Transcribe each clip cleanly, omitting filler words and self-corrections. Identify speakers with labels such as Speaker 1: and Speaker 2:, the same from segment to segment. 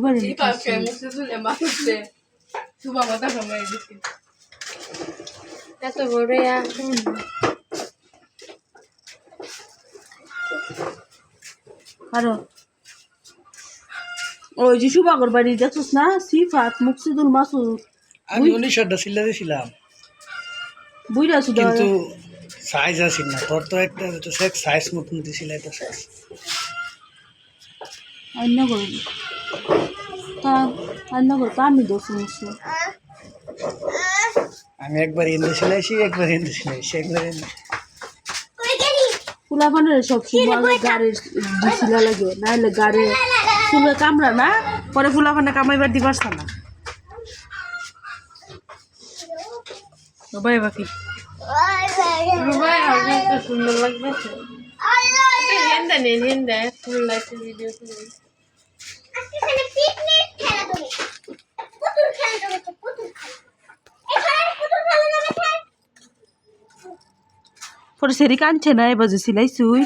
Speaker 1: বাড়ি
Speaker 2: এই পাশে মুছে তুলে মারছে সুবা মাথা ঘামাই দিছে এত বড়
Speaker 1: আরো ওই যে সুবাগর বাড়ি দেখছিস না সিফাত মুকসিদুল মাসুদ
Speaker 3: আমি 19টা সিলা দিছিলাম
Speaker 1: বুইরা সুদা
Speaker 3: কিন্তু সাইজ আছে না তোর তো একটা তো সেক সাইজ মতন দিছিল এটা সাইজ
Speaker 1: অন্য করে তা অন্য করে আমি দোষ মুছে
Speaker 3: আমি একবার ইন্দে সিলাইছি একবার ইন্দে সিলাইছি একবার
Speaker 1: ফুলাফানের সব সময় গাড়ির দিছিলা লাগে নাহলে গাড়ি চুলে কামড়া না পরে ফুলাফানে কামাইবার দি পারছ না বাই বাকি
Speaker 2: রুবাই আগে তো সুন্দর লাগছে হেন্দা নেই হেন্দা ফুল লাইট ভিডিও করে
Speaker 4: আজকে এখানে পিকনিক খেলা দেবে পুতুল খেলা দেবে তো পুতুল খেলা এখানে পুতুল খেলা যাবে খেল
Speaker 1: পরে সেরি কানছে না এবার যে সিলাইছুই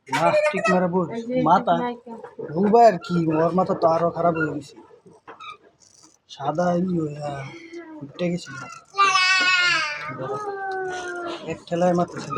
Speaker 3: না ঠিক মারাবো মাথা রুবা আর কি ওর মাথা তো আরো খারাপ হয়ে গেছে সাদা উঠে গেছে এক ঠেলায় মাথা ছিল